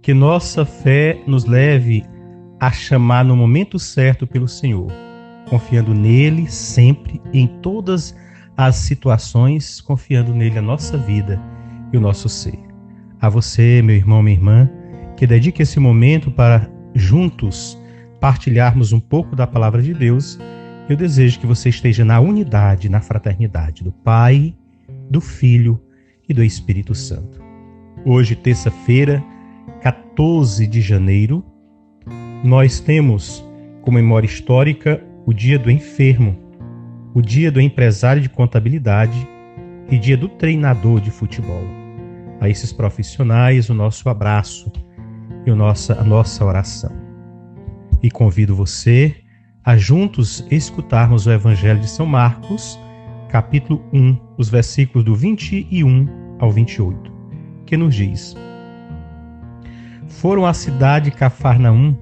Que nossa fé nos leve a chamar no momento certo pelo Senhor, confiando nele sempre, em todas as situações, confiando nele a nossa vida e o nosso ser. A você, meu irmão, minha irmã, que dedique esse momento para juntos partilharmos um pouco da palavra de Deus. Eu desejo que você esteja na unidade, na fraternidade do Pai, do Filho e do Espírito Santo. Hoje, terça-feira, 14 de janeiro, nós temos como memória histórica o Dia do Enfermo, o Dia do Empresário de Contabilidade e Dia do Treinador de Futebol. A esses profissionais, o nosso abraço e a nossa oração. E convido você a juntos escutarmos o Evangelho de São Marcos, capítulo 1, os versículos do 21 ao 28, que nos diz: Foram à cidade de Cafarnaum,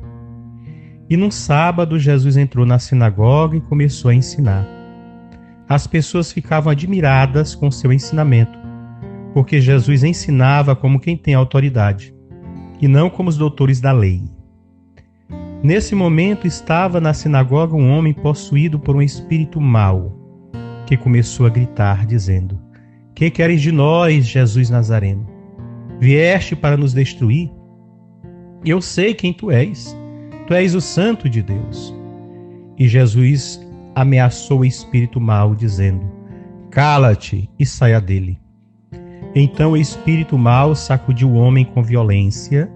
e num sábado Jesus entrou na sinagoga e começou a ensinar. As pessoas ficavam admiradas com seu ensinamento, porque Jesus ensinava como quem tem autoridade, e não como os doutores da lei. Nesse momento estava na sinagoga um homem possuído por um espírito mau, que começou a gritar, dizendo: Que queres de nós, Jesus Nazareno? Vieste para nos destruir? Eu sei quem tu és o Santo de Deus. E Jesus ameaçou o espírito mau, dizendo: Cala-te e saia dele. Então o espírito mau sacudiu o homem com violência,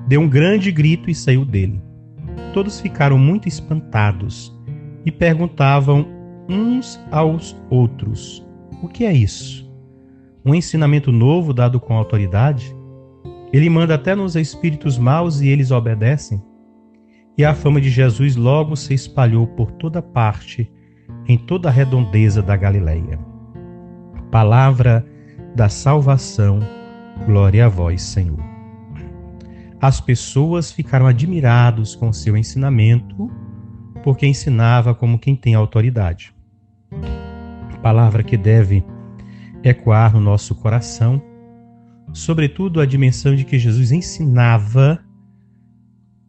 deu um grande grito e saiu dele. Todos ficaram muito espantados e perguntavam uns aos outros: O que é isso? Um ensinamento novo dado com autoridade? Ele manda até nos espíritos maus e eles obedecem? E a fama de Jesus logo se espalhou por toda parte, em toda a redondeza da Galileia. Palavra da salvação, glória a vós, Senhor. As pessoas ficaram admirados com seu ensinamento, porque ensinava como quem tem autoridade. Palavra que deve ecoar no nosso coração, sobretudo a dimensão de que Jesus ensinava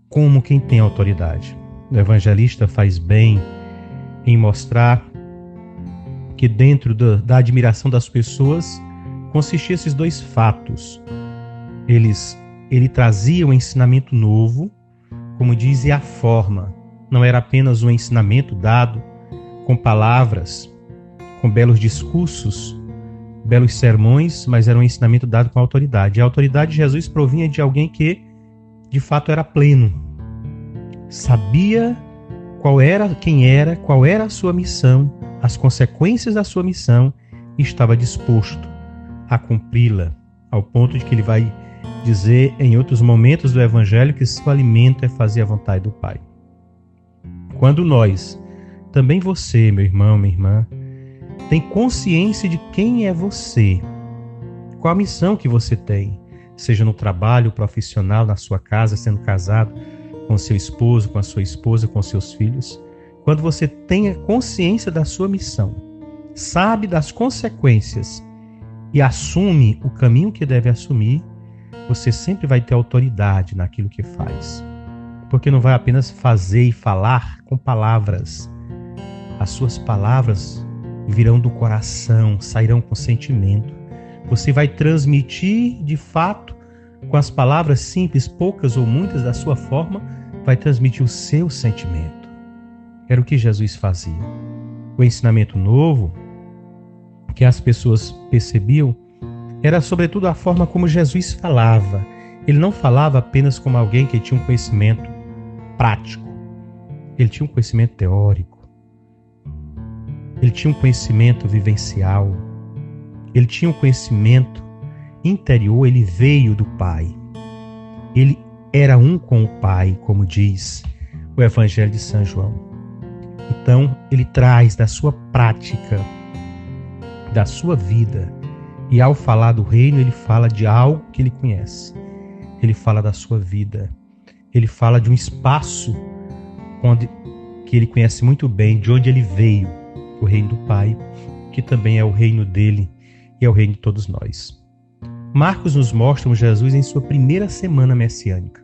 como quem tem autoridade. O evangelista faz bem em mostrar que dentro da admiração das pessoas consistia esses dois fatos. Ele trazia um ensinamento novo, como diz, e a forma. Não era apenas um ensinamento dado com palavras, com belos discursos, belos sermões, mas era um ensinamento dado com autoridade. E a autoridade de Jesus provinha de alguém que, de fato, era pleno. Sabia qual era a sua missão, as consequências da sua missão, e estava disposto a cumpri-la, ao ponto de que ele vai dizer em outros momentos do Evangelho que seu alimento é fazer a vontade do Pai. Quando nós, também você, meu irmão, minha irmã, tem consciência de quem é você, qual a missão que você tem, seja no trabalho profissional, na sua casa, sendo casado com seu esposo, com a sua esposa, com seus filhos, quando você tem a consciência da sua missão, sabe das consequências e assume o caminho que deve assumir, você sempre vai ter autoridade naquilo que faz. Porque não vai apenas fazer e falar com palavras. As suas palavras virão do coração, sairão com sentimento. Você vai transmitir, de fato, com as palavras simples, poucas ou muitas da sua forma, vai transmitir o seu sentimento. Era o que Jesus fazia. O ensinamento novo que as pessoas percebiam era sobretudo a forma como Jesus falava. Ele não falava apenas como alguém que tinha um conhecimento prático. Ele tinha um conhecimento teórico. Ele tinha um conhecimento vivencial. Ele tinha um conhecimento interior. Ele veio do Pai. Ele era um com o Pai, como diz o Evangelho de São João. Então, ele traz da sua prática, da sua vida, e ao falar do reino, ele fala de algo que ele conhece. Ele fala da sua vida. Ele fala de um espaço que ele conhece muito bem, de onde ele veio, o reino do Pai, que também é o reino dele e é o reino de todos nós. Marcos nos mostra Jesus em sua primeira semana messiânica.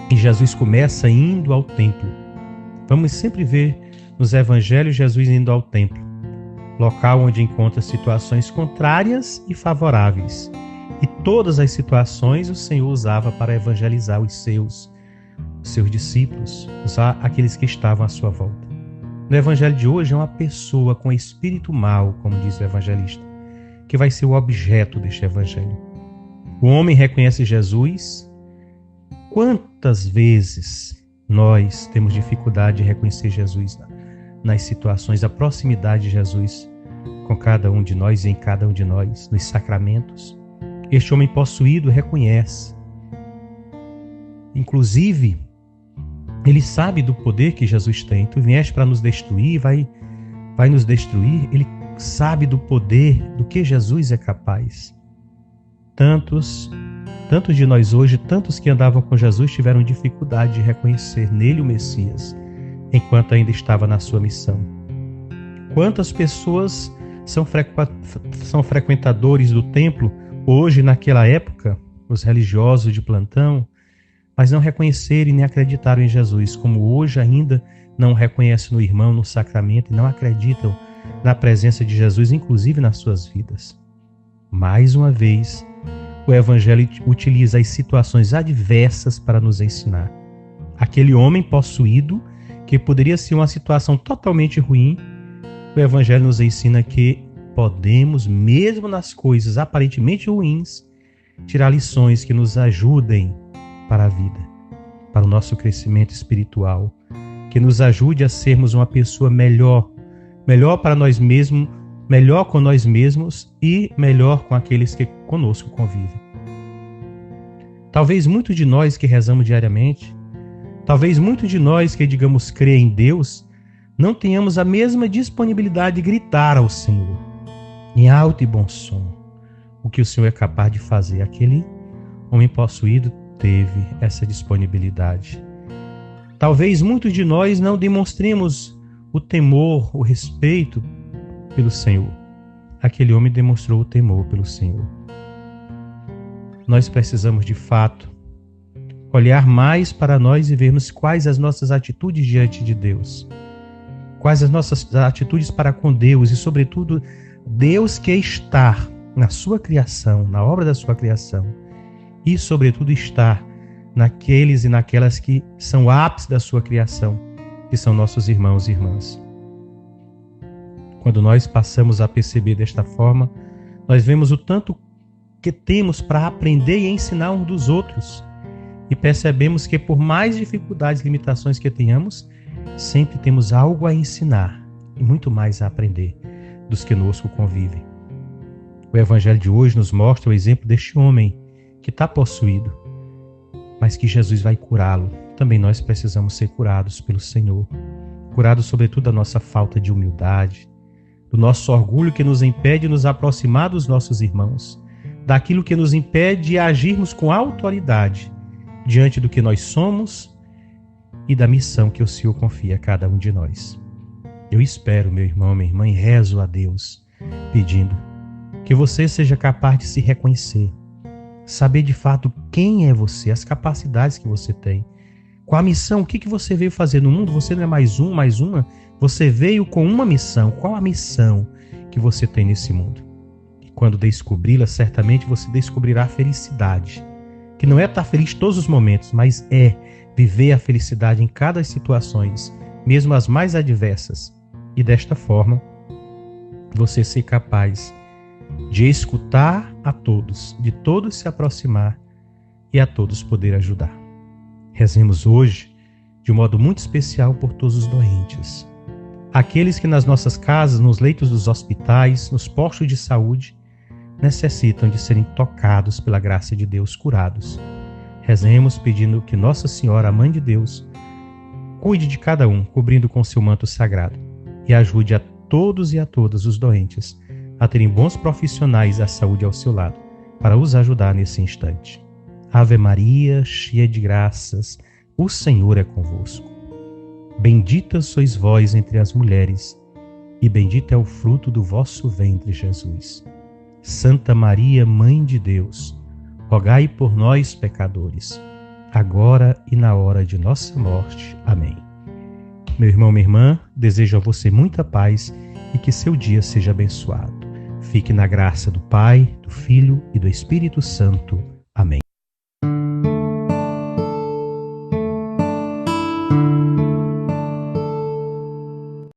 E Jesus começa indo ao templo. Vamos sempre ver nos evangelhos Jesus indo ao templo, local onde encontra situações contrárias e favoráveis. E todas as situações o Senhor usava para evangelizar os seus discípulos, usar aqueles que estavam à sua volta. No evangelho de hoje é uma pessoa com espírito mau, como diz o evangelista, que vai ser o objeto deste evangelho. O homem reconhece Jesus. Quantas vezes nós temos dificuldade de reconhecer Jesus nas situações, a proximidade de Jesus com cada um de nós e em cada um de nós, nos sacramentos? Este homem possuído reconhece. Inclusive, ele sabe do poder que Jesus tem. Tu vieste para nos destruir, vai nos destruir. Ele sabe do poder, do que Jesus é capaz. Tantos de nós hoje, tantos que andavam com Jesus, tiveram dificuldade de reconhecer nele o Messias, enquanto ainda estava na sua missão. Quantas pessoas são frequentadores do templo hoje, naquela época, os religiosos de plantão, mas não reconheceram e nem acreditaram em Jesus, como hoje ainda não reconhecem no irmão, no sacramento, e não acreditam na presença de Jesus, inclusive nas suas vidas. Mais uma vez, o Evangelho utiliza as situações adversas para nos ensinar. Aquele homem possuído, que poderia ser uma situação totalmente ruim, o Evangelho nos ensina que podemos, mesmo nas coisas aparentemente ruins, tirar lições que nos ajudem para a vida, para o nosso crescimento espiritual, que nos ajude a sermos uma pessoa melhor para nós mesmos, melhor com nós mesmos e melhor com aqueles que conosco convivem. Talvez muitos de nós que rezamos diariamente, talvez muitos de nós que digamos crer em Deus, não tenhamos a mesma disponibilidade de gritar ao Senhor, em alto e bom som, o que o Senhor é capaz de fazer. Aquele homem possuído teve essa disponibilidade. Talvez muitos de nós não demonstremos o temor, o respeito pelo Senhor. Aquele homem demonstrou o temor pelo Senhor. Nós precisamos, de fato, olhar mais para nós e vermos quais as nossas atitudes diante de Deus, quais as nossas atitudes para com Deus e, sobretudo, Deus quer estar na sua criação, na obra da sua criação, e, sobretudo, estar naqueles e naquelas que são o ápice da sua criação, que são nossos irmãos e irmãs. Quando nós passamos a perceber desta forma, nós vemos o tanto que temos para aprender e ensinar uns dos outros, e percebemos que, por mais dificuldades e limitações que tenhamos, sempre temos algo a ensinar e muito mais a aprender dos que conosco convivem. O Evangelho de hoje nos mostra o exemplo deste homem que está possuído, mas que Jesus vai curá-lo. Também nós precisamos ser curados pelo Senhor, curados sobretudo da nossa falta de humildade, do nosso orgulho que nos impede de nos aproximar dos nossos irmãos, daquilo que nos impede de agirmos com autoridade diante do que nós somos e da missão que o Senhor confia a cada um de nós. Eu espero, meu irmão, minha irmã, e rezo a Deus, pedindo que você seja capaz de se reconhecer, saber de fato quem é você, as capacidades que você tem, qual a missão, o que você veio fazer no mundo. Você não é mais uma, você veio com uma missão. Qual a missão que você tem nesse mundo? E quando descobri-la, certamente você descobrirá a felicidade, que não é estar feliz todos os momentos, mas é viver a felicidade em cada das situações, mesmo as mais adversas, e desta forma você ser capaz de escutar a todos, de todos se aproximar e a todos poder ajudar. Rezemos hoje de um modo muito especial por todos os doentes, aqueles que nas nossas casas, nos leitos dos hospitais, nos postos de saúde, necessitam de serem tocados pela graça de Deus, curados. Rezemos pedindo que Nossa Senhora, a Mãe de Deus, cuide de cada um, cobrindo com seu manto sagrado, e ajude a todos e a todas os doentes a terem bons profissionais da saúde ao seu lado, para os ajudar nesse instante. Ave Maria, cheia de graças, o Senhor é convosco. Bendita sois vós entre as mulheres, e bendito é o fruto do vosso ventre, Jesus. Santa Maria, Mãe de Deus, rogai por nós, pecadores, agora e na hora de nossa morte. Amém. Meu irmão, minha irmã, desejo a você muita paz e que seu dia seja abençoado. Fique na graça do Pai, do Filho e do Espírito Santo.